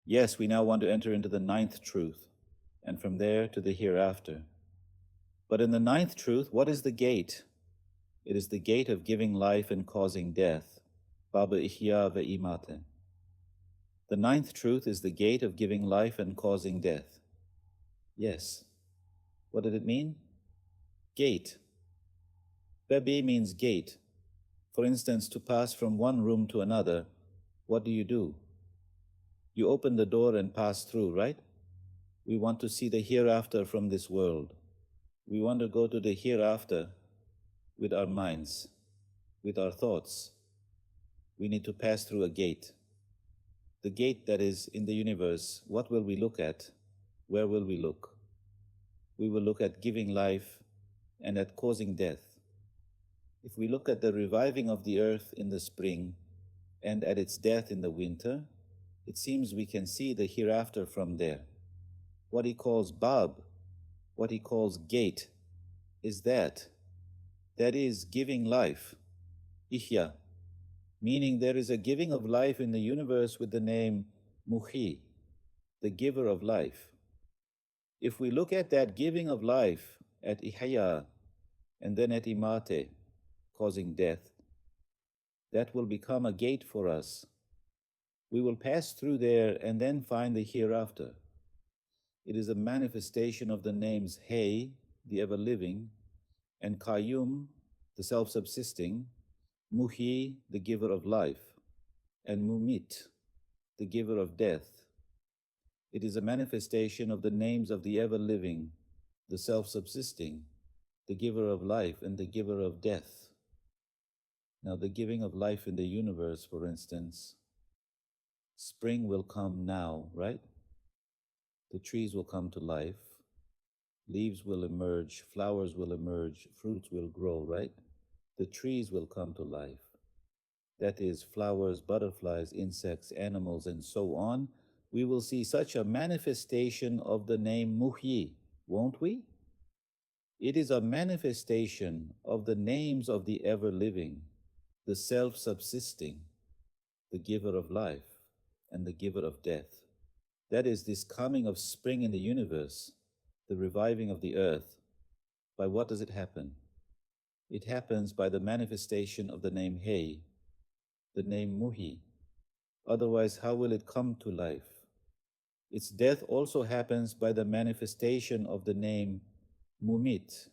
Yes, we now want to enter into the ninth truth, and from there to the hereafter. But in the ninth truth, what is the gate? It is the gate of giving life and causing death. Baba ihya ve imate. The ninth truth is the gate of giving life and causing death. Yes. What did it mean? Gate. Babi means gate. For instance, to pass from one room to another, what do? You open the door and pass through, right? We want to see the hereafter from this world. We want to go to the hereafter with our minds, with our thoughts. We need to pass through a gate. The gate that is in the universe, what will we look at? Where will we look? We will look at giving life and at causing death. If we look at the reviving of the earth in the spring and at its death in the winter, it seems we can see the hereafter from there. What he calls Bab, what he calls gate, is that is giving life, Ihya, meaning there is a giving of life in the universe with the name Muhyi, the giver of life. If we look at that giving of life at Ihya and then at Imate, causing death, that will become a gate for us. We will pass through there and then find the hereafter. It is a manifestation of the names Hayy, the ever-living, and al-Qayyum, the self-subsisting, Muhyi, the giver of life, and al-Mumit, the giver of death. It is a manifestation of the names of the ever-living, the self-subsisting, the giver of life, and the giver of death. Now, the giving of life in the universe, for instance, spring will come now, right? The trees will come to life, leaves will emerge, flowers will emerge, fruits will grow, right? The trees will come to life. That is, flowers, butterflies, insects, animals, and so on. We will see such a manifestation of the name Muhyi, won't we? It is a manifestation of the names of the ever-living, the self-subsisting, the giver of life, and the giver of death. That is this coming of spring in the universe, the reviving of the earth. By what does it happen? It happens by the manifestation of the name Hayy, the name Muhyi. Otherwise, how will it come to life? Its death also happens by the manifestation of the name Mumit.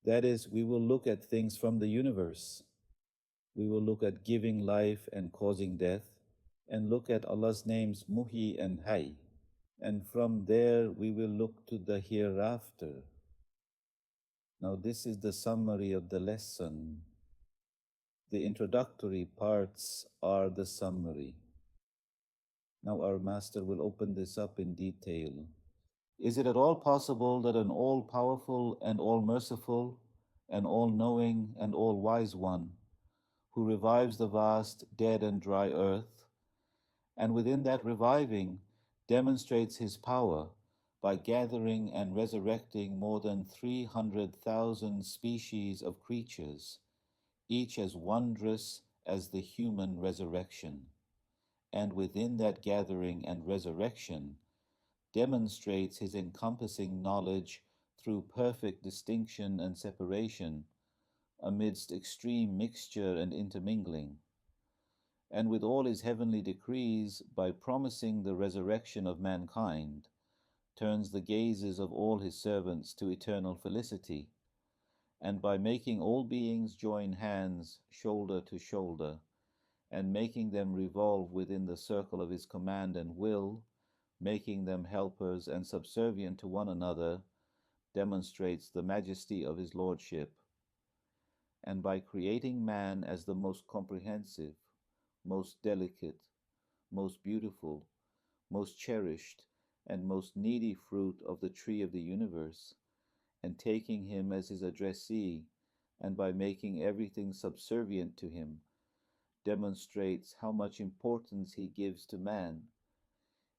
That is, we will look at things from the universe. We will look at giving life and causing death, and look at Allah's names Muhyi and Hayy. And from there we will look to the hereafter. Now this is the summary of the lesson. The introductory parts are the summary. Now our Master will open this up in detail. Is it at all possible that an all-powerful and all-merciful and all-knowing and all-wise one, who revives the vast, dead and dry earth, and within that reviving demonstrates his power by gathering and resurrecting more than 300,000 species of creatures, each as wondrous as the human resurrection, and within that gathering and resurrection demonstrates his encompassing knowledge through perfect distinction and separation amidst extreme mixture and intermingling, and with all his heavenly decrees, by promising the resurrection of mankind, turns the gazes of all his servants to eternal felicity, and by making all beings join hands shoulder to shoulder, and making them revolve within the circle of his command and will, making them helpers and subservient to one another, demonstrates the majesty of his Lordship, and by creating man as the most comprehensive, most delicate, most beautiful, most cherished, and most needy fruit of the tree of the universe, and taking him as his addressee, and by making everything subservient to him, demonstrates how much importance he gives to man.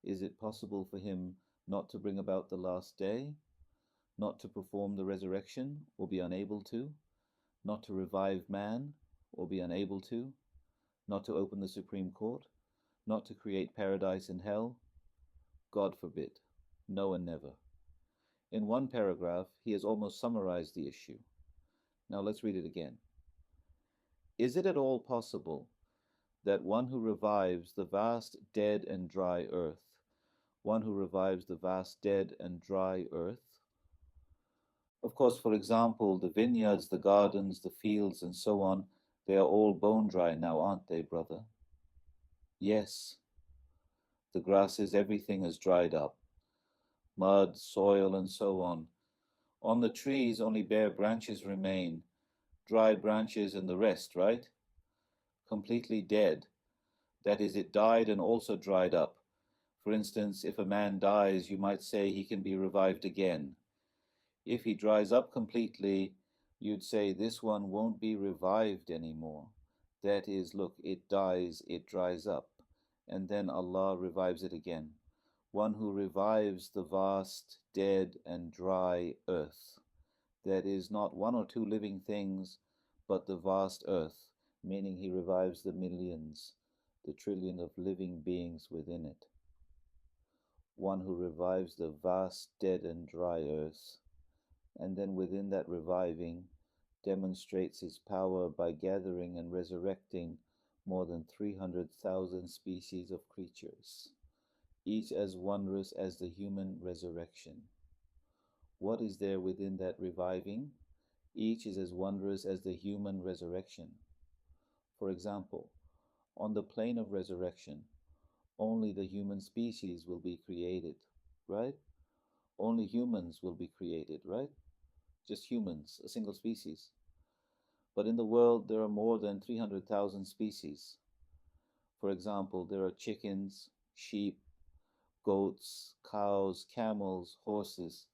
Is it possible for him not to bring about the last day, not to perform the resurrection, or be unable to, not to revive man, or be unable to, not to open the Supreme Court, not to create paradise and hell, God forbid. No and never. In one paragraph, he has almost summarized the issue. Now let's read it again. Is it at all possible that one who revives the vast dead and dry earth, one who revives the vast dead and dry earth? Of course, for example, the vineyards, the gardens, the fields, and so on, they are all bone dry now, aren't they, brother? Yes. The grasses, everything has dried up. Mud, soil, and so on. On the trees, only bare branches remain. Dry branches and the rest, right? Completely dead. That is, it died and also dried up. For instance, if a man dies, you might say he can be revived again. If he dries up completely, you'd say this one won't be revived anymore. That is, look, it dies, it dries up, and then Allah revives it again. One who revives the vast, dead, and dry earth. That is, not one or two living things, but the vast earth, meaning he revives the millions, the trillion of living beings within it. One who revives the vast, dead, and dry earth, and then within that reviving demonstrates his power by gathering and resurrecting more than 300,000 species of creatures, each as wondrous as the human resurrection. What is there within that reviving? Each is as wondrous as the human resurrection. For example, on the plane of resurrection, only the human species will be created, right? Only humans will be created, right? Just humans, a single species. But in the world, there are more than 300,000 species. For example, there are chickens, sheep, goats, cows, camels, horses.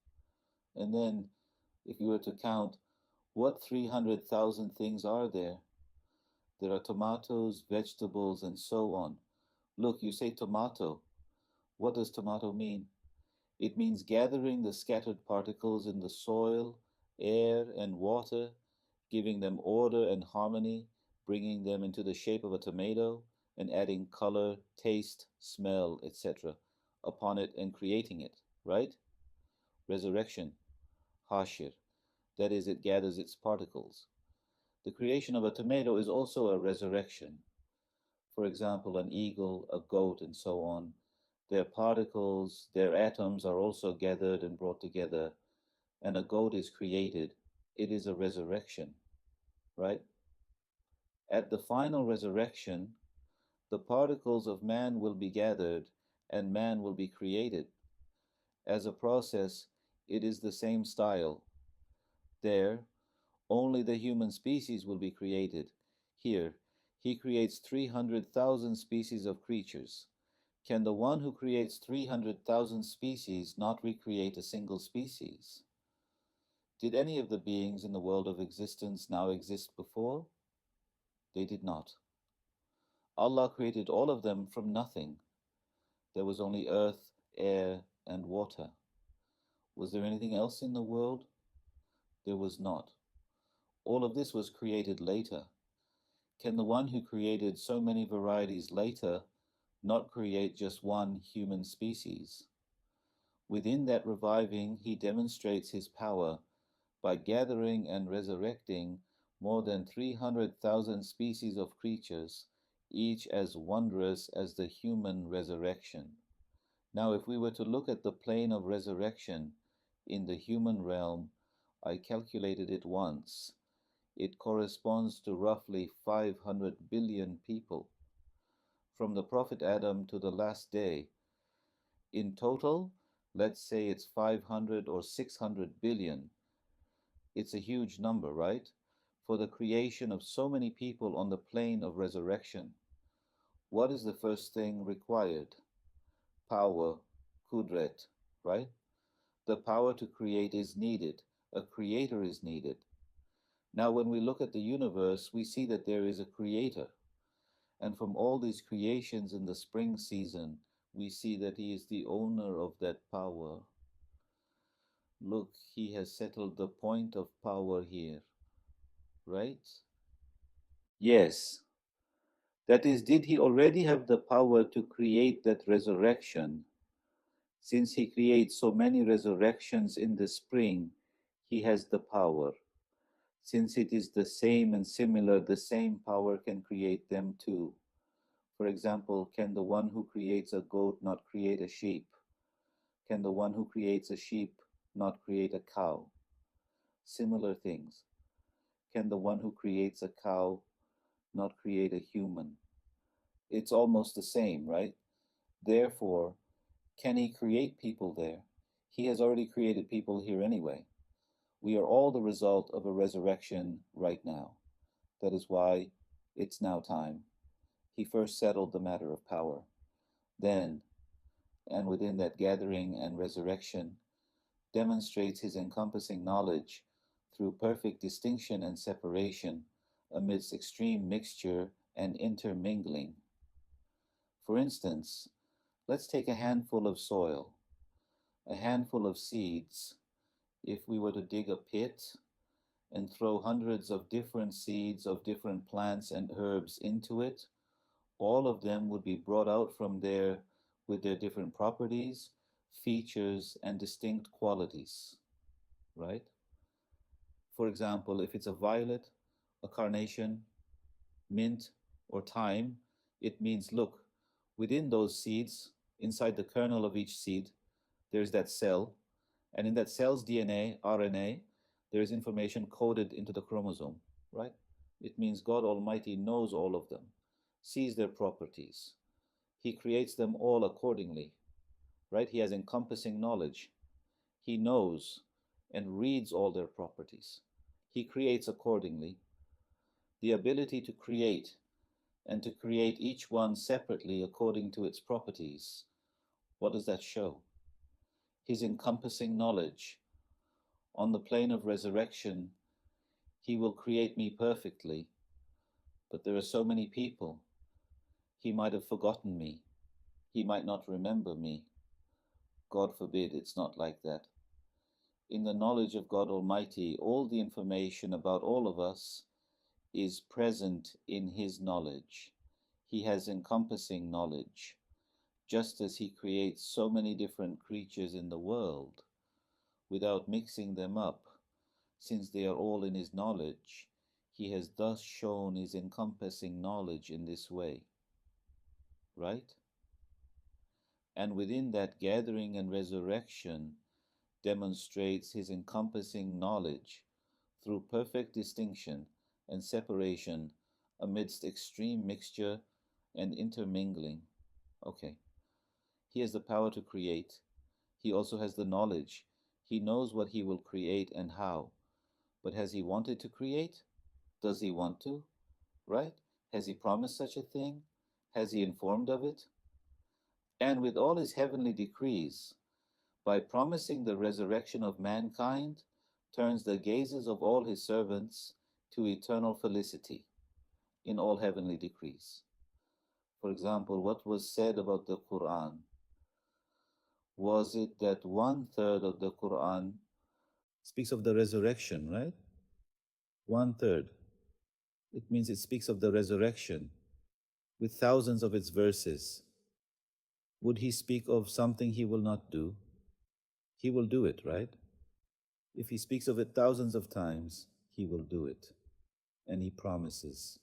And then, if you were to count, what 300,000 things are there? There are tomatoes, vegetables, and so on. Look, you say tomato. What does tomato mean? It means gathering the scattered particles in the soil, air, and water, giving them order and harmony, bringing them into the shape of a tomato, and adding color, taste, smell, etc. upon it and creating it, right? Resurrection, hashir, that is, it gathers its particles. The creation of a tomato is also a resurrection. For example, an eagle, a goat, and so on. Their particles, their atoms are also gathered and brought together, and a goat is created. It is a resurrection, right? At the final resurrection, the particles of man will be gathered and man will be created. As a process, it is the same style. There, only the human species will be created. Here, he creates 300,000 species of creatures. Can the one who creates 300,000 species not recreate a single species? Did any of the beings in the world of existence now exist before? They did not. Allah created all of them from nothing. There was only earth, air, and water. Was there anything else in the world? There was not. All of this was created later. Can the one who created so many varieties later not create just one human species? Within that reviving, he demonstrates his power by gathering and resurrecting more than 300,000 species of creatures, each as wondrous as the human resurrection. Now, if we were to look at the plane of resurrection in the human realm, I calculated it once. It corresponds to roughly 500 billion people, from the Prophet Adam to the last day. In total, let's say it's 500 or 600 billion. It's a huge number, right? For the creation of so many people on the plane of resurrection. What is the first thing required? Power, kudret, right? The power to create is needed. A creator is needed. Now, when we look at the universe, we see that there is a creator. And from all these creations in the spring season, we see that he is the owner of that power. Look, he has settled the point of power here, right? Yes. That is, did he already have the power to create that resurrection? Since he creates so many resurrections in the spring, he has the power. Since it is the same and similar, the same power can create them too. For example, can the one who creates a goat not create a sheep? Can the one who creates a sheep not create a cow? Similar things. Can the one who creates a cow not create a human? It's almost the same, right? Therefore, can he create people there? He has already created people here anyway. We are all the result of a resurrection right now. That is why it's now time. He first settled the matter of power. Then, and within that gathering and resurrection, demonstrates his encompassing knowledge through perfect distinction and separation amidst extreme mixture and intermingling. For instance, let's take a handful of soil, a handful of seeds. If we were to dig a pit and throw hundreds of different seeds of different plants and herbs into it, all of them would be brought out from there with their different properties, features, and distinct qualities, right? For example, if it's a violet, a carnation, mint, or thyme, it means, look, within those seeds, inside the kernel of each seed, there's that cell, and in that cell's DNA, RNA, there is information coded into the chromosome, right? It means God Almighty knows all of them, sees their properties. He creates them all accordingly, right? He has encompassing knowledge. He knows and reads all their properties. He creates accordingly. The ability to create and to create each one separately according to its properties, what does that show? His encompassing knowledge. On the plane of resurrection, he will create me perfectly, but there are so many people. He might have forgotten me. He might not remember me. God forbid, it's not like that. In the knowledge of God Almighty, all the information about all of us is present in his knowledge. He has encompassing knowledge, just as he creates so many different creatures in the world without mixing them up. Since they are all in his knowledge, he has thus shown his encompassing knowledge in this way, right? And within that gathering and resurrection demonstrates his encompassing knowledge through perfect distinction and separation amidst extreme mixture and intermingling. Okay. He has the power to create. He also has the knowledge. He knows what he will create and how. But has he wanted to create? Does he want to? Right? Has he promised such a thing? Has he informed of it? And with all his heavenly decrees, by promising the resurrection of mankind, turns the gazes of all his servants to eternal felicity in all heavenly decrees. For example, what was said about the Quran? Was it that 1/3 of the Quran speaks of the resurrection, right? 1/3. It means it speaks of the resurrection with thousands of its verses. Would he speak of something he will not do? He will do it, right? If he speaks of it thousands of times, he will do it. And he promises,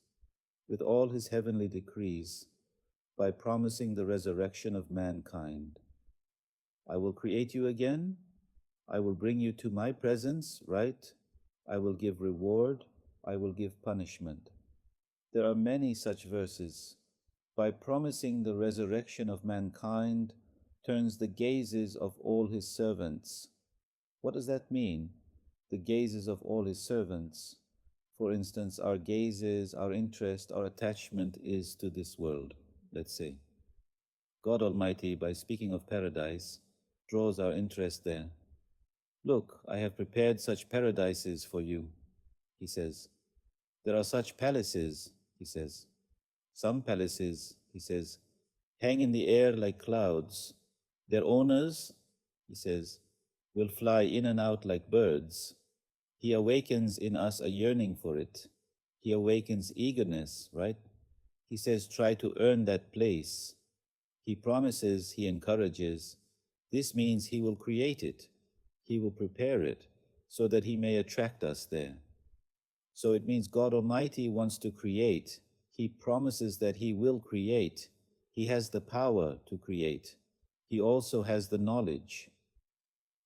with all his heavenly decrees, by promising the resurrection of mankind. I will create you again. I will bring you to my presence, right? I will give reward. I will give punishment. There are many such verses. By promising the resurrection of mankind, turns the gazes of all his servants. What does that mean? The gazes of all his servants. For instance, our gazes, our interest, our attachment is to this world, let's say. God Almighty, by speaking of paradise, draws our interest there. Look, I have prepared such paradises for you, he says. There are such palaces, he says. Some palaces, he says, hang in the air like clouds. Their owners, he says, will fly in and out like birds. He awakens in us a yearning for it. He awakens eagerness, right? He says, try to earn that place. He promises, he encourages, This means he will create it, he will prepare it, so that he may attract us there. So it means God Almighty wants to create. He promises that he will create. He has the power to create. He also has the knowledge.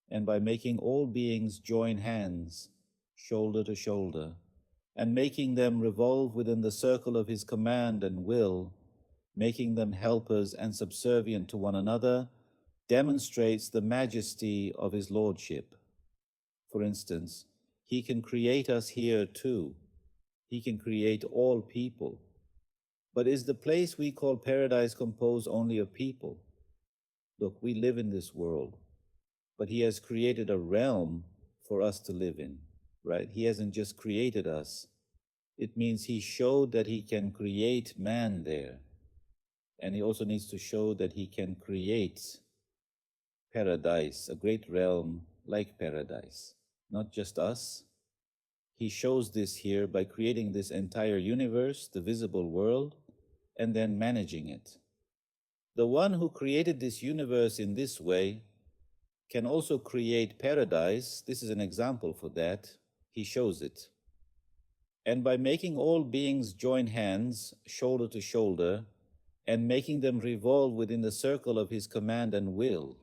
And by making all beings join hands, shoulder to shoulder, and making them revolve within the circle of his command and will, making them helpers and subservient to one another, demonstrates the majesty of his Lordship. For instance, he can create us here too. He can create all people. But is the place we call paradise composed only of people? Look, we live in this world, but he has created a realm for us to live in, right? He hasn't just created us. It means he showed that he can create man there. And he also needs to show that he can create paradise, a great realm like paradise. Not just us. He shows this here by creating this entire universe, the visible world, and then managing it. The one who created this universe in this way can also create paradise. This is an example for that. He shows it. And by making all beings join hands, shoulder to shoulder, and making them revolve within the circle of his command and will,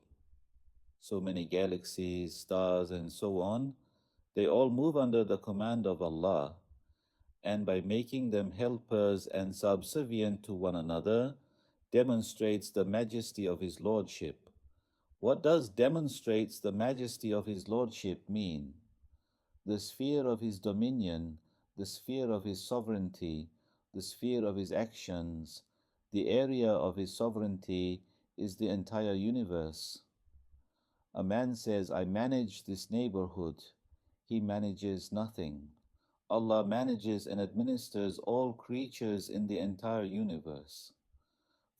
so many galaxies, stars, and so on, they all move under the command of Allah, and by making them helpers and subservient to one another, demonstrates the majesty of his Lordship. What does demonstrates the majesty of his Lordship mean? The sphere of his dominion, the sphere of his sovereignty, the sphere of his actions, the area of his sovereignty is the entire universe. A man says, I manage this neighborhood. He manages nothing. Allah manages and administers all creatures in the entire universe.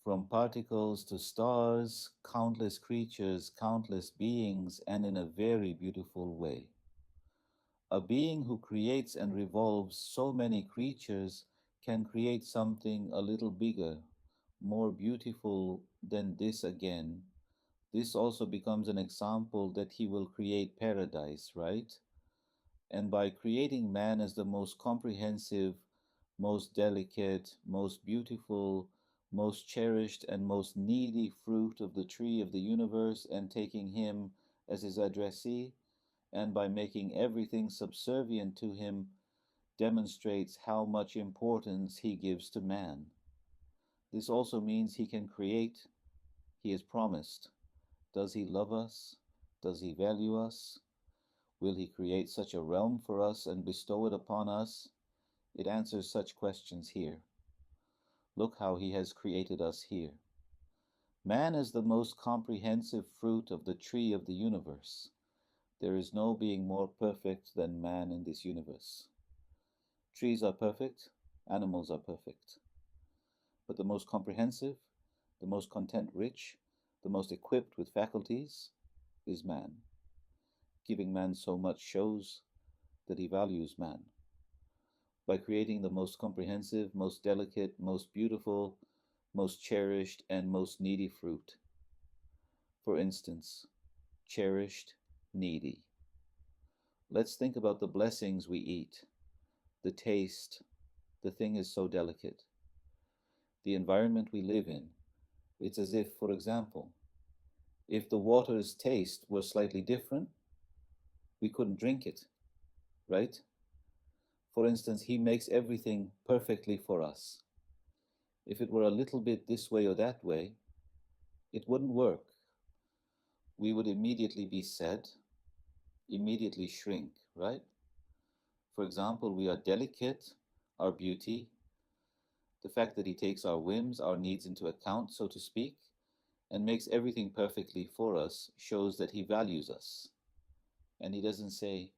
From particles to stars, countless creatures, countless beings, and in a very beautiful way. A being who creates and revolves so many creatures can create something a little bigger, more beautiful than this again. This also becomes an example that he will create paradise, right? And by creating man as the most comprehensive, most delicate, most beautiful, most cherished, and most needy fruit of the tree of the universe, and taking him as his addressee, and by making everything subservient to him, demonstrates how much importance he gives to man. This also means he can create. He has promised. Does he love us? Does he value us? Will he create such a realm for us and bestow it upon us? It answers such questions here. Look how he has created us here. Man is the most comprehensive fruit of the tree of the universe. There is no being more perfect than man in this universe. Trees are perfect, animals are perfect. But the most comprehensive, the most content rich, the most equipped with faculties is man. Giving man so much shows that he values man. By creating the most comprehensive, most delicate, most beautiful, most cherished, and most needy fruit. For instance, cherished, needy. Let's think about the blessings we eat, the taste. The thing is so delicate. The environment we live in. It's as if, for example, if the water's taste were slightly different, we couldn't drink it, right? For instance, he makes everything perfectly for us. If it were a little bit this way or that way, it wouldn't work. We would immediately be sad, immediately shrink, right? For example, we are delicate, our beauty, the fact that he takes our whims, our needs into account, so to speak, and makes everything perfectly for us, shows that he values us. And he doesn't say,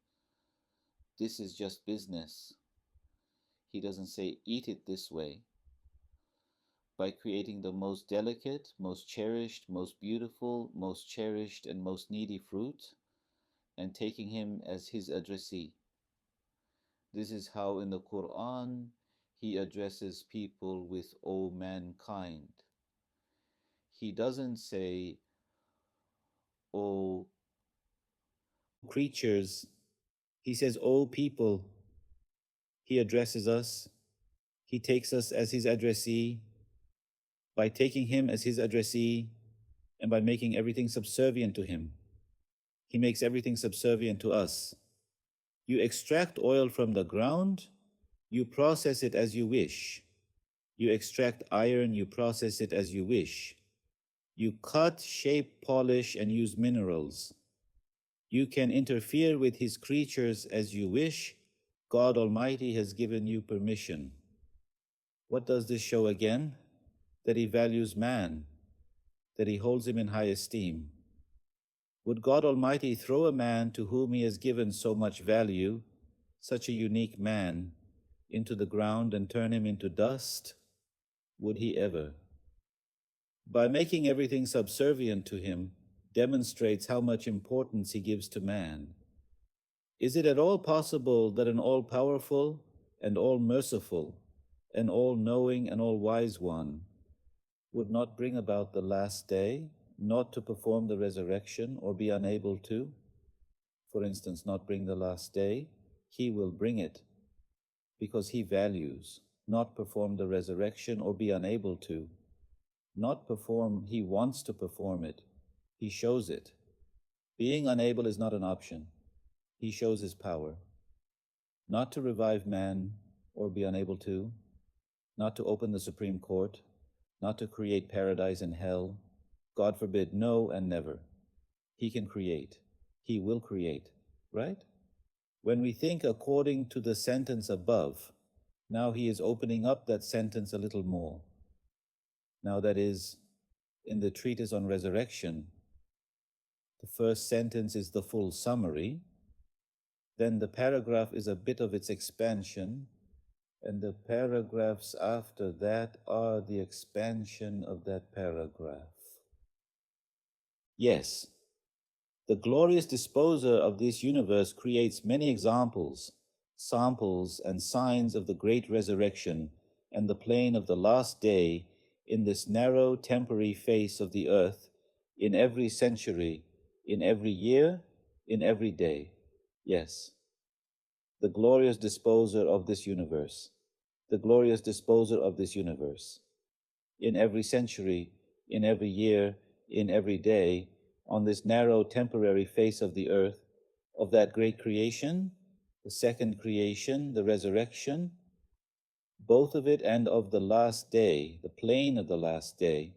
this is just business. He doesn't say, eat it this way. By creating the most delicate, most cherished, most beautiful, most cherished, and most needy fruit, and taking him as his addressee. This is how in the Quran he addresses people with, O mankind. He doesn't say, O creatures. He says, O people. He addresses us. He takes us as his addressee. By taking him as his addressee and by making everything subservient to him, he makes everything subservient to us. You extract oil from the ground, you process it as you wish. You extract iron, you process it as you wish. You cut, shape, polish, and use minerals. You can interfere with his creatures as you wish. God Almighty has given you permission. What does this show again? That he values man, that he holds him in high esteem. Would God Almighty throw a man to whom he has given so much value, such a unique man, into the ground and turn him into dust? Would he ever? By making everything subservient to him, demonstrates how much importance he gives to man. Is it at all possible that an all-powerful and all-merciful and all-knowing and all-wise one would not bring about the last day, not to perform the resurrection or be unable to? For instance, not bring the last day. He will bring it because he values not perform the resurrection or be unable to. Not perform, he wants to perform it. He shows it. Being unable is not an option. He shows his power. Not to revive man or be unable to, not to open the Supreme Court, not to create paradise and hell. God forbid, no and never. He can create. He will create, right? When we think according to the sentence above, now he is opening up that sentence a little more. Now that is, in the treatise on resurrection, the first sentence is the full summary, then the paragraph is a bit of its expansion, and the paragraphs after that are the expansion of that paragraph. Yes, the glorious disposer of this universe creates many examples, samples, and signs of the great resurrection and the plane of the last day in this narrow temporary face of the earth, in every century, in every year, in every day. Yes, the glorious disposer of this universe, the glorious disposer of this universe, in every century, in every year, in every day, on this narrow temporary face of the earth, of that great creation, the second creation, the resurrection, both of it, and of the last day, the plane of the last day.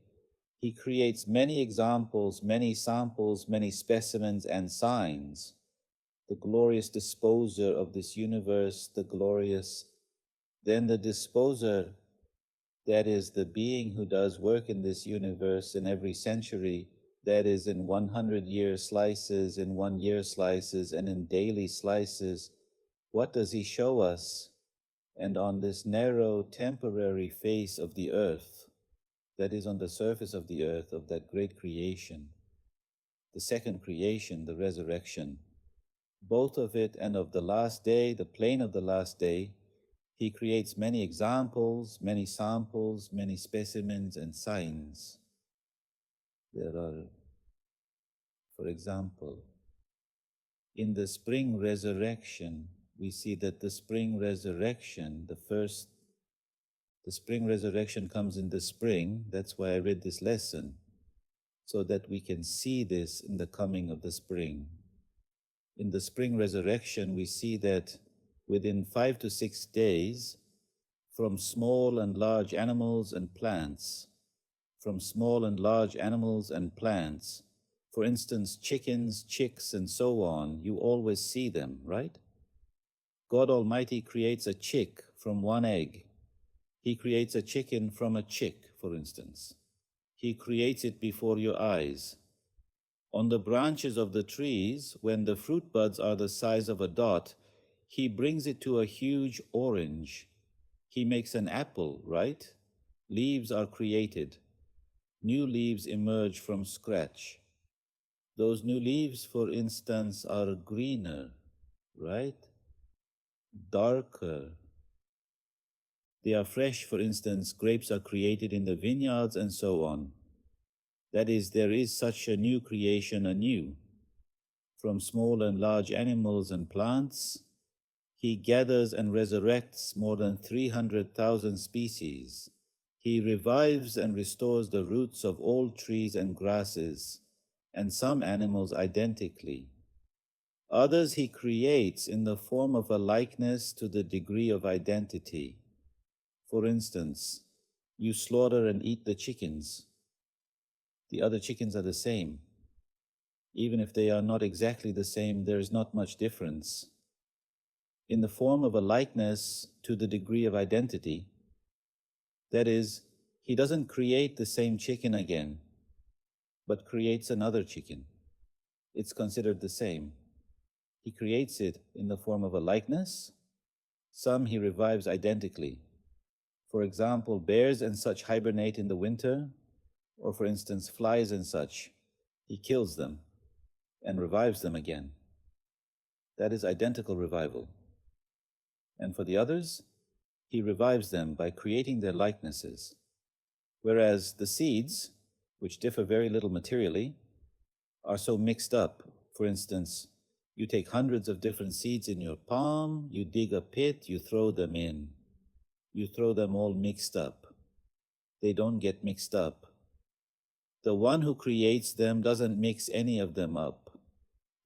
He creates many examples, many samples, many specimens and signs. The glorious disposer of this universe, the glorious, then the disposer, that is the being who does work in this universe in every century, that is in 100-year slices, in 1-year slices, and in daily slices. What does he show us? And on this narrow temporary face of the earth, that is on the surface of the earth, of that great creation, the second creation, the resurrection, both of it and of the last day, the plane of the last day, he creates many examples, many samples, many specimens and signs. There are, for example, in the spring resurrection, we see that the spring resurrection, the spring resurrection comes in the spring. That's why I read this lesson, so that we can see this in the coming of the spring. In the spring resurrection, we see that within 5 to 6 days, from small and large animals and plants, from small and large animals and plants, for instance, chickens, chicks, and so on, you always see them, right? God Almighty creates a chick from one egg. He creates a chicken from a chick, for instance. He creates it before your eyes. On the branches of the trees, when the fruit buds are the size of a dot, he brings it to a huge orange. He makes an apple, right? Leaves are created. New leaves emerge from scratch. Those new leaves, for instance, are greener, right? Darker. They are fresh, for instance, grapes are created in the vineyards and so on. That is, there is such a new creation anew. From small and large animals and plants, He gathers and resurrects more than 300,000 species. He revives and restores the roots of all trees and grasses, and some animals identically. Others He creates in the form of a likeness to the degree of identity. For instance, you slaughter and eat the chickens. The other chickens are the same. Even if they are not exactly the same, there is not much difference. In the form of a likeness to the degree of identity, that is, He doesn't create the same chicken again, but creates another chicken. It's considered the same. He creates it in the form of a likeness. Some He revives identically. For example, bears and such hibernate in the winter, or for instance, flies and such. He kills them and revives them again. That is identical revival. And for the others, He revives them by creating their likenesses. Whereas the seeds, which differ very little materially, are so mixed up. For instance, you take hundreds of different seeds in your palm, you dig a pit, you throw them in. You throw them all mixed up. They don't get mixed up. The one who creates them doesn't mix any of them up.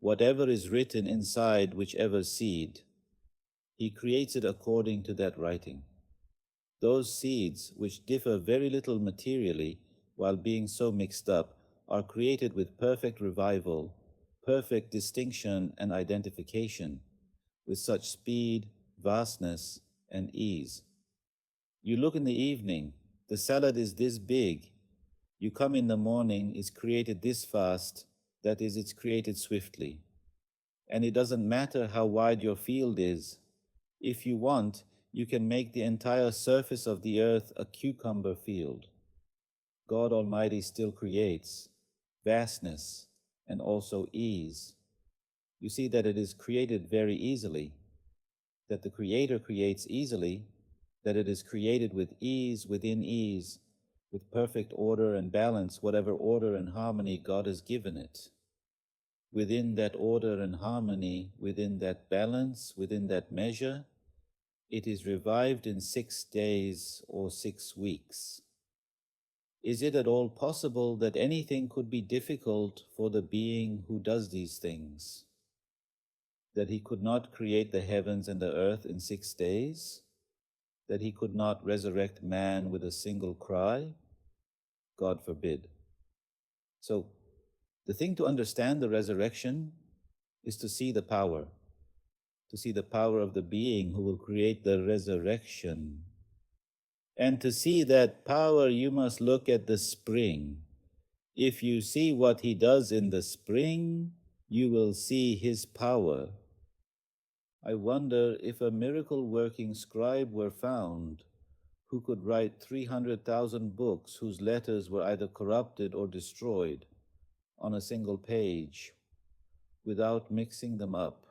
Whatever is written inside whichever seed, He creates it according to that writing. Those seeds, which differ very little materially while being so mixed up, are created with perfect revival, perfect distinction and identification, with such speed, vastness, and ease. You look in the evening, the salad is this big. You come in the morning, it's created this fast, that is, it's created swiftly. And it doesn't matter how wide your field is. If you want, you can make the entire surface of the earth a cucumber field. God Almighty still creates vastness and also ease. You see that it is created very easily, that the Creator creates easily, that it is created with ease within ease, with perfect order and balance, whatever order and harmony God has given it. Within that order and harmony, within that balance, within that measure, it is revived in 6 days or 6 weeks. Is it at all possible that anything could be difficult for the being who does these things? That He could not create the heavens and the earth in 6 days? That He could not resurrect man with a single cry? God forbid. So, the thing to understand the resurrection is to see the power of the being who will create the resurrection. And to see that power, you must look at the spring. If you see what He does in the spring, you will see His power. I wonder if a miracle-working scribe were found who could write 300,000 books whose letters were either corrupted or destroyed on a single page, without mixing them up,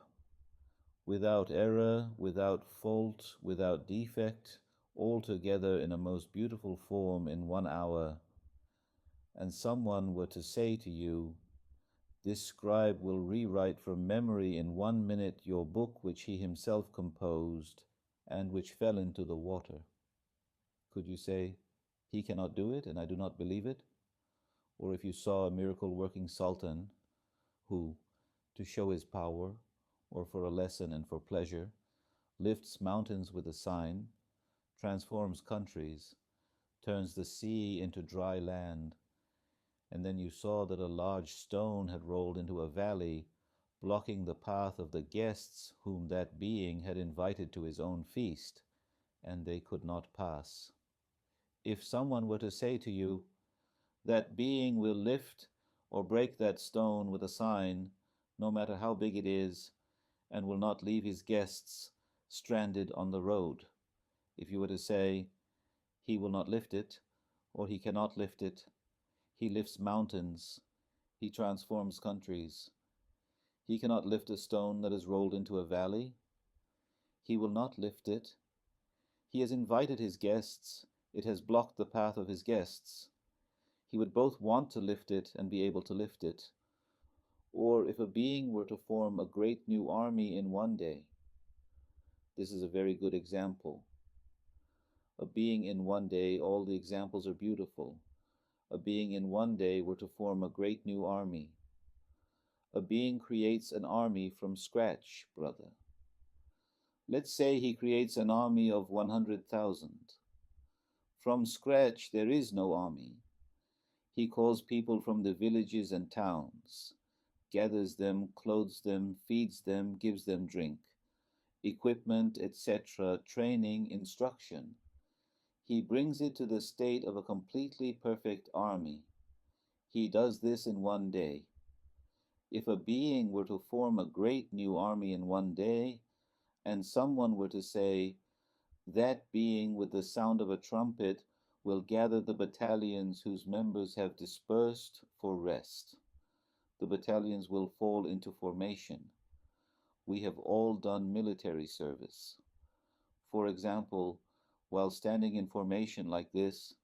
without error, without fault, without defect, all together in a most beautiful form in 1 hour, and someone were to say to you, this scribe will rewrite from memory in 1 minute your book which he himself composed and which fell into the water. Could you say, he cannot do it and I do not believe it? Or if you saw a miracle-working sultan who, to show his power, or for a lesson and for pleasure, lifts mountains with a sign, transforms countries, turns the sea into dry land, and then you saw that a large stone had rolled into a valley, blocking the path of the guests whom that being had invited to his own feast, and they could not pass. If someone were to say to you, that being will lift or break that stone with a sign, no matter how big it is, and will not leave his guests stranded on the road. If you were to say, he will not lift it, or he cannot lift it, he lifts mountains, he transforms countries, he cannot lift a stone that is rolled into a valley, he will not lift it, he has invited his guests, it has blocked the path of his guests, He would both want to lift it and be able to lift it. Or if a being were to form a great new army in one day, this is a very good example. A being in one day, all the examples are beautiful. A being in one day were to form a great new army. A being creates an army from scratch, brother. Let's say he creates an army of 100,000. From scratch there is no army. He calls people from the villages and towns, gathers them, clothes them, feeds them, gives them drink, equipment, etc., training, instruction. He brings it to the state of a completely perfect army. He does this in one day. If a being were to form a great new army in one day, and someone were to say, that being with the sound of a trumpet will gather the battalions whose members have dispersed for rest. The battalions will fall into formation. We have all done military service. For example, while standing in formation like this,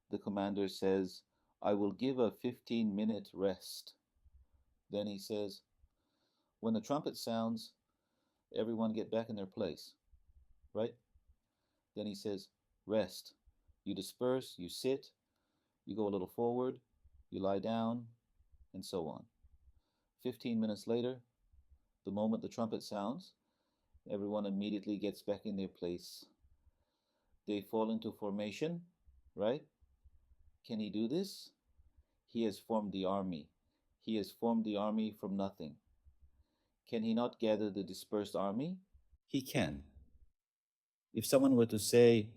the commander says, I will give a 15-minute rest. Then he says, when the trumpet sounds, everyone get back in their place, right? Then he says, rest. You disperse, you sit, you go a little forward, you lie down, and so on. 15 minutes later, the moment the trumpet sounds, everyone immediately gets back in their place. They fall into formation, right? Can he do this? He has formed the army. He has formed the army from nothing. Can he not gather the dispersed army? He can. If someone were to say,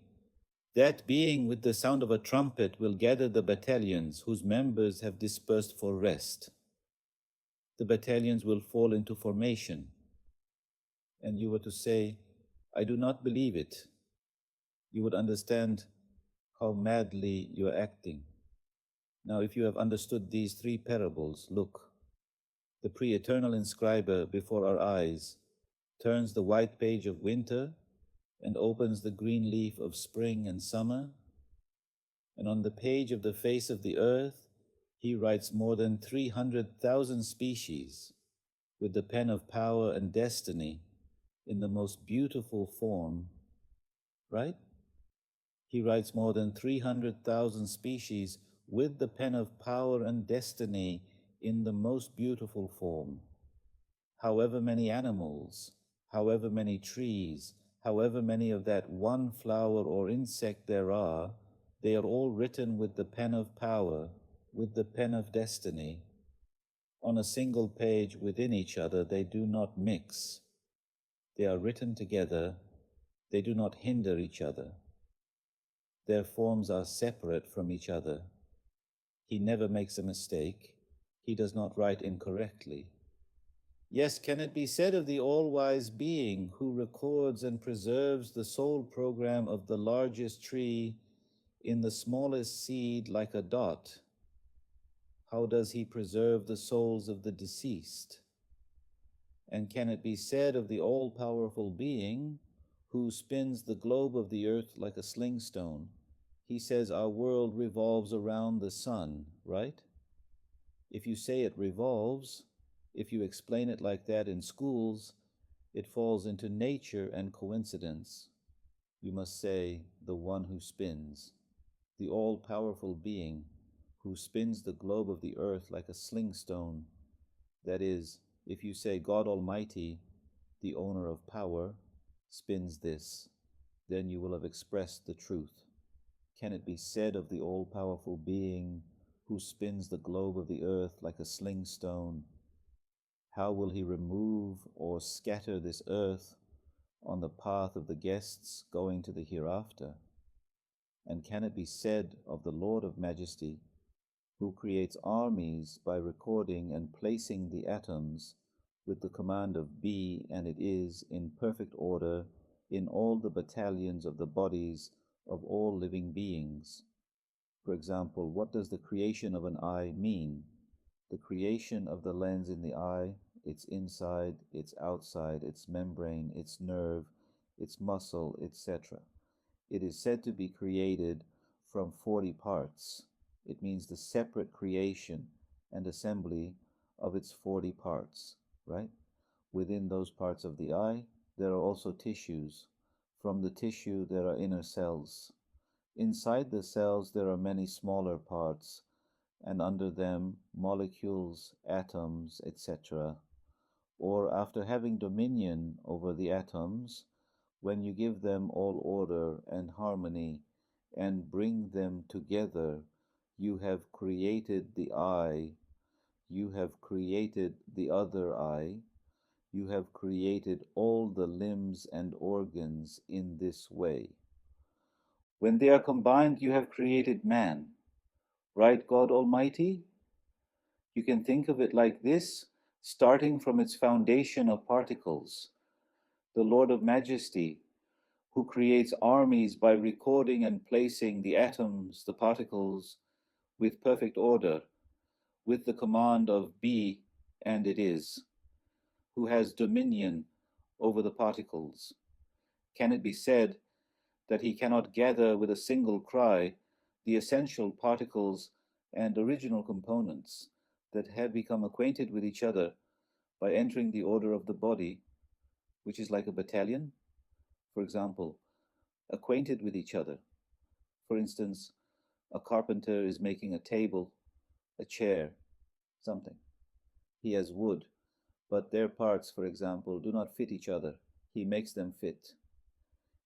that being with the sound of a trumpet will gather the battalions whose members have dispersed for rest, the battalions will fall into formation. And you were to say, I do not believe it, you would understand how madly you are acting. Now, if you have understood these three parables, look, the pre-eternal inscriber before our eyes turns the white page of winter and opens the green leaf of spring and summer, and on the page of the face of the earth he writes more than 300,000 species with the pen of power and destiny in the most beautiful form, right? He writes more than 300,000 species with the pen of power and destiny in the most beautiful form. However many animals, however many trees, however many of that one flower or insect there are, they are all written with the pen of power, with the pen of destiny. On a single page within each other, they do not mix. They are written together, they do not hinder each other. Their forms are separate from each other. He never makes a mistake. He does not write incorrectly. Yes, can it be said of the all-wise being who records and preserves the soul program of the largest tree in the smallest seed like a dot? How does he preserve the souls of the deceased? And can it be said of the all-powerful being who spins the globe of the earth like a sling stone? He says our world revolves around the sun, right? If you say it revolves, if you explain it like that in schools, it falls into nature and coincidence. You must say, the one who spins, the all-powerful being who spins the globe of the earth like a sling stone. That is, if you say God Almighty, the owner of power, spins this, then you will have expressed the truth. Can it be said of the all-powerful being who spins the globe of the earth like a sling stone, how will he remove or scatter this earth on the path of the guests going to the hereafter? And can it be said of the Lord of Majesty, who creates armies by recording and placing the atoms with the command of be and it is in perfect order in all the battalions of the bodies of all living beings? For example, what does the creation of an eye mean? The creation of the lens in the eye, its inside, its outside, its membrane, its nerve, its muscle, etc. It is said to be created from 40 parts. It means the separate creation and assembly of its 40 parts, right? Within those parts of the eye, there are also tissues. From the tissue, there are inner cells. Inside the cells, there are many smaller parts, and under them, molecules, atoms, etc. Or after having dominion over the atoms, when you give them all order and harmony and bring them together, you have created the eye, you have created the other eye, you have created all the limbs and organs in this way. When they are combined, you have created man. Right, God Almighty? You can think of it like this, starting from its foundation of particles. The Lord of Majesty, who creates armies by recording and placing the atoms, the particles, with perfect order, with the command of be, and it is, who has dominion over the particles. Can it be said that he cannot gather with a single cry the essential particles and original components that have become acquainted with each other by entering the order of the body, which is like a battalion? For example, acquainted with each other. For instance, a carpenter is making a table, a chair, something. He has wood, but their parts, for example, do not fit each other. He makes them fit.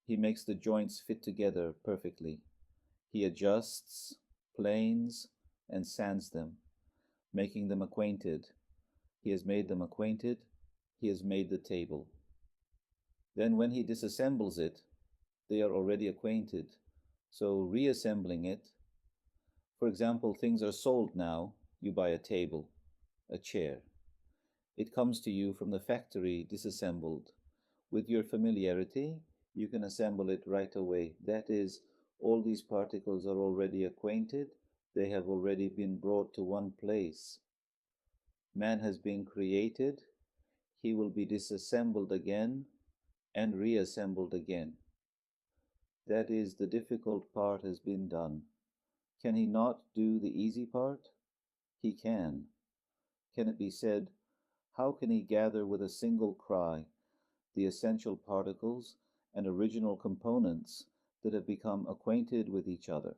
He makes the joints fit together perfectly. He adjusts, planes, and sands them, making them acquainted. He has made them acquainted. He has made the table. Then when he disassembles it, they are already acquainted. So reassembling it, for example, things are sold now. You buy a table, a chair. It comes to you from the factory disassembled. With your familiarity, you can assemble it right away. That is, all these particles are already acquainted. They have already been brought to one place. Man has been created. He will be disassembled again and reassembled again. That is, the difficult part has been done. Can he not do the easy part? He can. Can it be said, how can he gather with a single cry the essential particles and original components that have become acquainted with each other?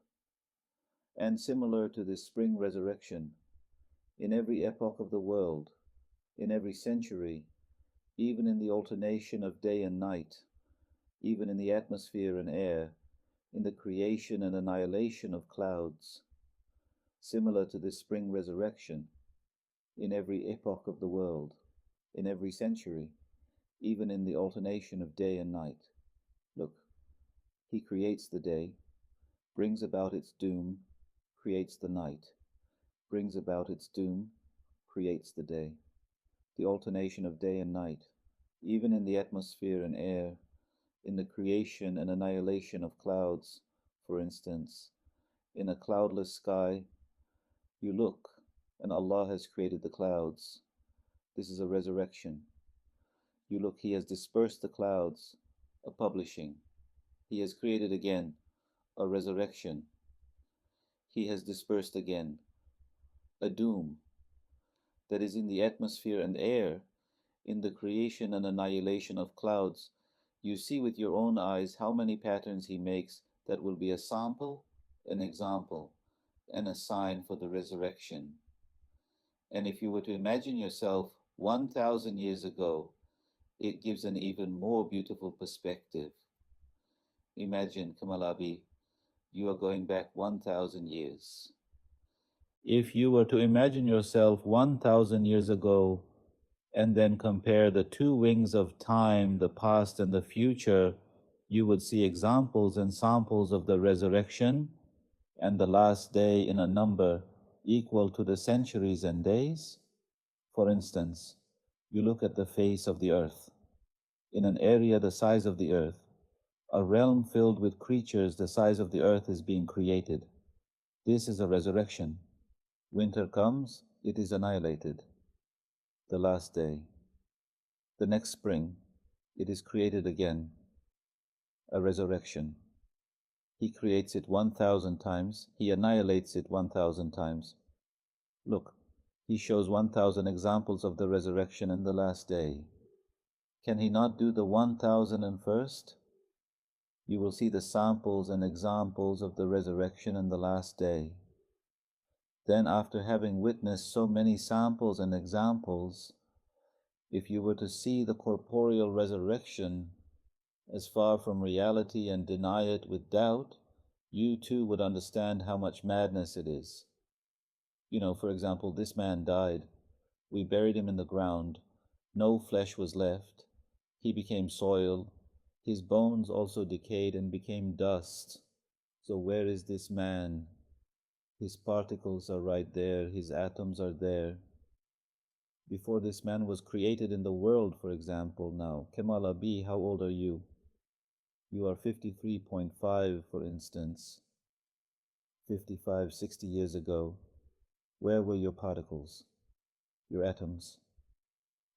And similar to this spring resurrection, in every epoch of the world, in every century, even in the alternation of day and night, even in the atmosphere and air, in the creation and annihilation of clouds, similar to this spring resurrection, in every epoch of the world, in every century, even in the alternation of day and night. Look, he creates the day, brings about its doom, creates the night, brings about its doom, creates the day. The alternation of day and night, even in the atmosphere and air, in the creation and annihilation of clouds, for instance, in a cloudless sky, you look, and Allah has created the clouds. This is a resurrection. You look, he has dispersed the clouds, a publishing. He has created again, a resurrection. He has dispersed again, a doom. That is, in the atmosphere and air, in the creation and annihilation of clouds, you see with your own eyes how many patterns he makes that will be a sample, an example, and a sign for the resurrection. And if you were to imagine yourself 1,000 years ago, it gives an even more beautiful perspective. Imagine, Kamalabi, you are going back 1,000 years. If you were to imagine yourself 1,000 years ago and then compare the two wings of time, the past and the future, you would see examples and samples of the resurrection and the last day in a number equal to the centuries and days. For instance, you look at the face of the earth. In an area the size of the earth, a realm filled with creatures the size of the earth is being created. This is a resurrection. Winter comes, it is annihilated. The last day. The next spring, it is created again. A resurrection. He creates it 1,000 times. He annihilates it 1,000 times. Look, he shows 1,000 examples of the resurrection in the last day. Can he not do the 1,001st? You will see the samples and examples of the resurrection in the last day. Then, after having witnessed so many samples and examples, if you were to see the corporeal resurrection as far from reality and deny it with doubt, you too would understand how much madness it is. You know, for example, this man died. We buried him in the ground. No flesh was left. He became soil. His bones also decayed and became dust. So where is this man? His particles are right there. His atoms are there. Before this man was created in the world, for example, now, Kemal Abi, how old are you? You are 53.5, for instance. 55, 60 years ago. Where were your particles? Your atoms?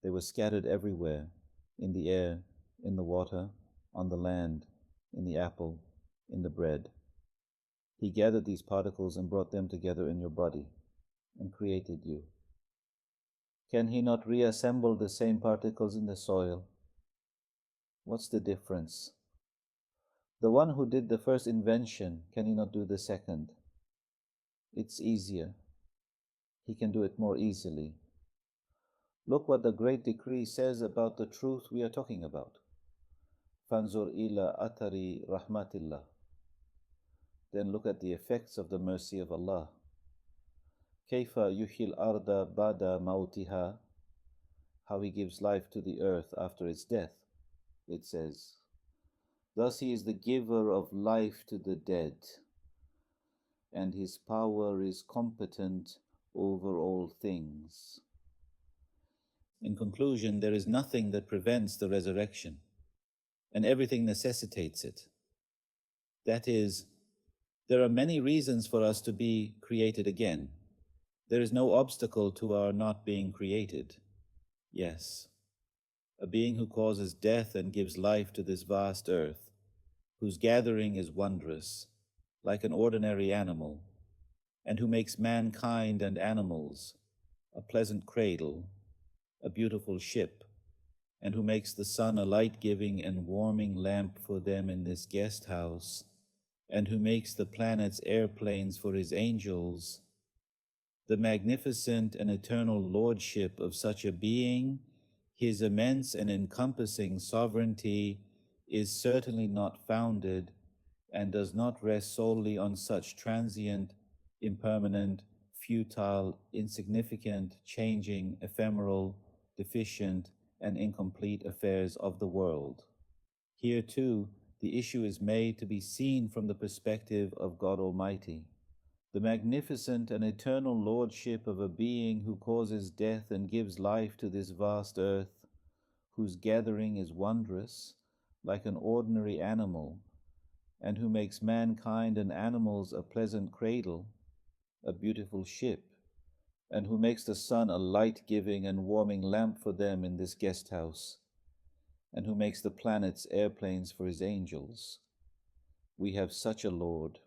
They were scattered everywhere, in the air, in the water, on the land, in the apple, in the bread. He gathered these particles and brought them together in your body and created you. Can he not reassemble the same particles in the soil? What's the difference? The one who did the first invention, can he not do the second? It's easier. He can do it more easily. Look what the great decree says about the truth we are talking about. Fanzur ila atari rahmatillah. Then look at the effects of the mercy of Allah. Kayfa yuhil arda bada mautiha. How he gives life to the earth after its death. It says, thus he is the giver of life to the dead, and his power is competent over all things. In conclusion, there is nothing that prevents the resurrection, and everything necessitates it. That is, there are many reasons for us to be created again. There is no obstacle to our not being created. Yes, a being who causes death and gives life to this vast earth, whose gathering is wondrous, like an ordinary animal, and who makes mankind and animals a pleasant cradle, a beautiful ship, and who makes the sun a light-giving and warming lamp for them in this guest house, and who makes the planets airplanes for his angels, the magnificent and eternal lordship of such a being, his immense and encompassing sovereignty, is certainly not founded and does not rest solely on such transient, impermanent, futile, insignificant, changing, ephemeral, deficient, and incomplete affairs of the world. Here too, the issue is made to be seen from the perspective of God Almighty, the magnificent and eternal lordship of a being who causes death and gives life to this vast earth, whose gathering is wondrous, like an ordinary animal, and who makes mankind and animals a pleasant cradle, a beautiful ship, and who makes the sun a light-giving and warming lamp for them in this guest house, and who makes the planets airplanes for his angels. We have such a Lord.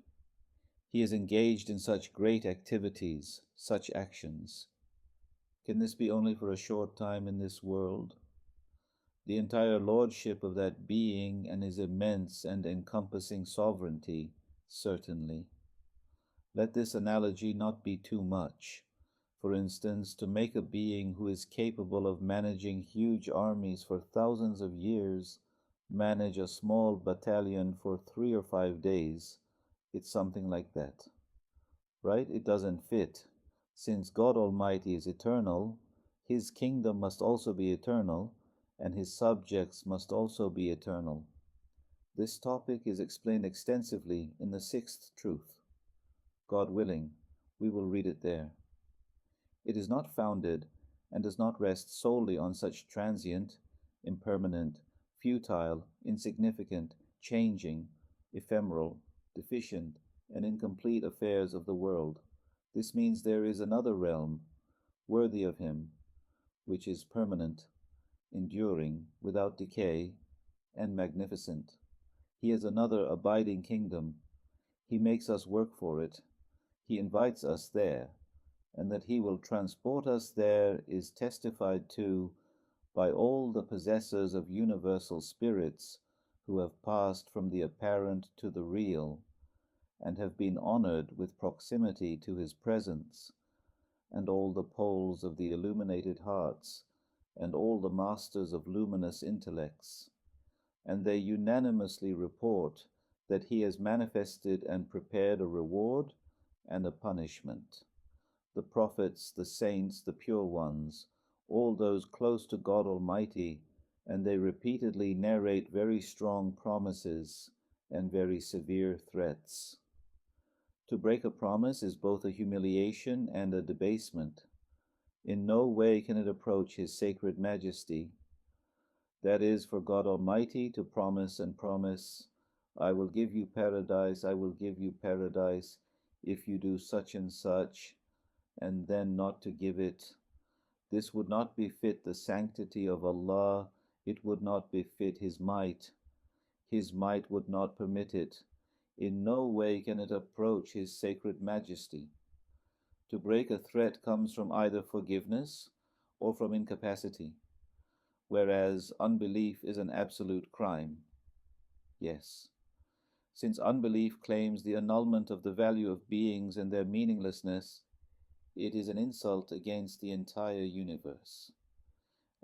He is engaged in such great activities, such actions. Can this be only for a short time in this world? The entire lordship of that being and his immense and encompassing sovereignty, certainly. Let this analogy not be too much. For instance, to make a being who is capable of managing huge armies for thousands of years manage a small battalion for 3 or 5 days, it's something like that. Right? It doesn't fit. Since God Almighty is eternal, his kingdom must also be eternal, and his subjects must also be eternal. This topic is explained extensively in the 6th truth. God willing, we will read it there. It is not founded and does not rest solely on such transient, impermanent, futile, insignificant, changing, ephemeral, deficient, and incomplete affairs of the world. This means there is another realm, worthy of him, which is permanent, enduring, without decay, and magnificent. He has another abiding kingdom, He makes us work for it. He invites us there, and that he will transport us there is testified to by all the possessors of universal spirits who have passed from the apparent to the real, and have been honored with proximity to his presence, and all the poles of the illuminated hearts, and all the masters of luminous intellects, and they unanimously report that he has manifested and prepared a reward and a punishment. The prophets, the saints, the pure ones, all those close to God Almighty, and they repeatedly narrate very strong promises and very severe threats. To break a promise is both a humiliation and a debasement. In no way can it approach his sacred majesty. That is, for God Almighty to promise and promise, I will give you paradise, I will give you paradise, if you do such and such, and then not to give it. This would not befit the sanctity of Allah, it would not befit His might. His might would not permit it. In no way can it approach His sacred majesty. To break a threat comes from either forgiveness or from incapacity, whereas unbelief is an absolute crime. Yes, since unbelief claims the annulment of the value of beings and their meaninglessness, it is an insult against the entire universe.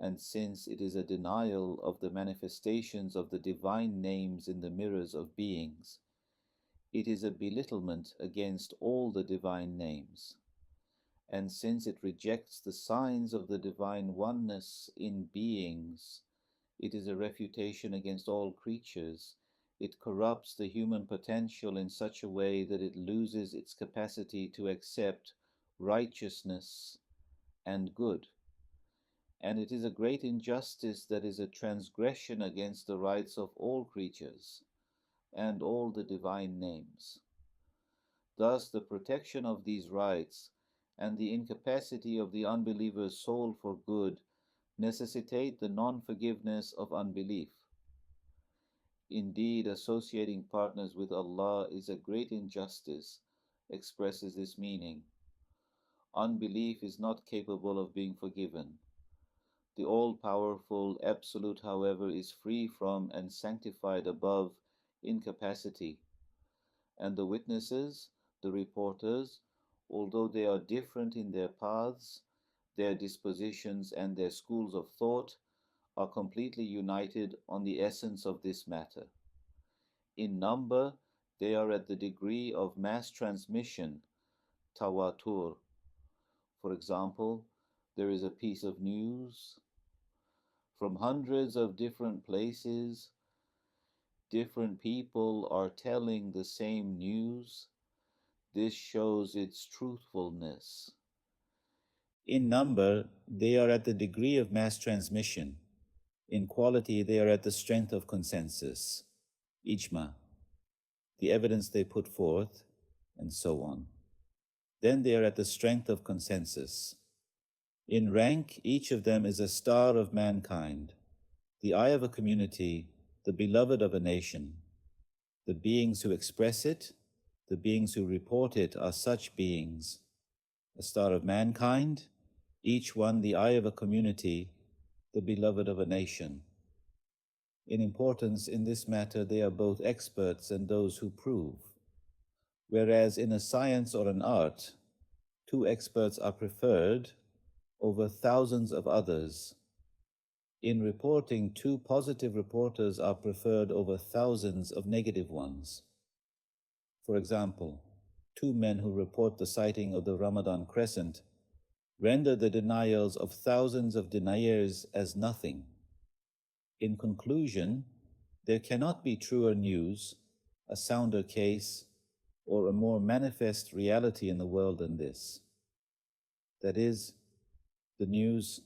And since it is a denial of the manifestations of the divine names in the mirrors of beings, it is a belittlement against all the divine names. And since it rejects the signs of the divine oneness in beings, it is a refutation against all creatures. It corrupts the human potential in such a way that it loses its capacity to accept righteousness and good. And it is a great injustice that is a transgression against the rights of all creatures and all the divine names. Thus, the protection of these rights and the incapacity of the unbeliever's soul for good necessitate the non-forgiveness of unbelief. Indeed, associating partners with Allah is a great injustice, expresses this meaning. Unbelief is not capable of being forgiven. The all-powerful Absolute, however, is free from and sanctified above incapacity, and the witnesses, the reporters, although they are different in their paths, their dispositions, and their schools of thought, are completely united on the essence of this matter. In number, they are at the degree of mass transmission, tawatur. For example, there is a piece of news from hundreds of different places. Different people are telling the same news. This shows its truthfulness. In number, they are at the degree of mass transmission. In quality, they are at the strength of consensus, ijma, the evidence they put forth, and so on. Then they are at the strength of consensus. In rank, each of them is a star of mankind, the eye of a community, the beloved of a nation. The beings who express it, the beings who report it are such beings. A star of mankind, each one the eye of a community, the beloved of a nation. In importance in this matter, they are both experts and those who prove. Whereas in a science or an art, 2 experts are preferred over thousands of others. In reporting, 2 positive reporters are preferred over thousands of negative ones. For example, 2 men who report the sighting of the Ramadan crescent render the denials of thousands of deniers as nothing. In conclusion, there cannot be truer news, a sounder case, or a more manifest reality in the world than this. That is, the news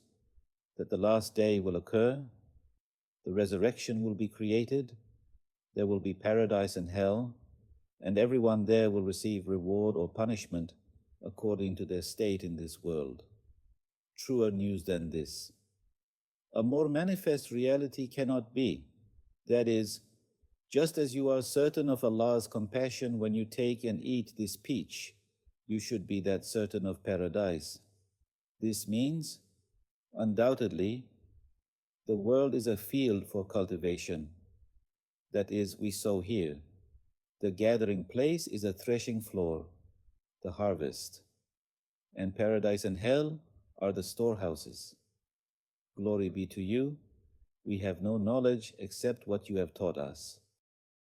that the last day will occur, the resurrection will be created, there will be paradise and hell, and everyone there will receive reward or punishment according to their state in this world. Truer news than this. A more manifest reality cannot be. That is, Just as you are certain of Allah's compassion when you take and eat this peach, you should be that certain of paradise. This means, undoubtedly, the world is a field for cultivation. That is, we sow here. The gathering place is a threshing floor, the harvest. And paradise and hell are the storehouses. Glory be to you. We have no knowledge except what you have taught us.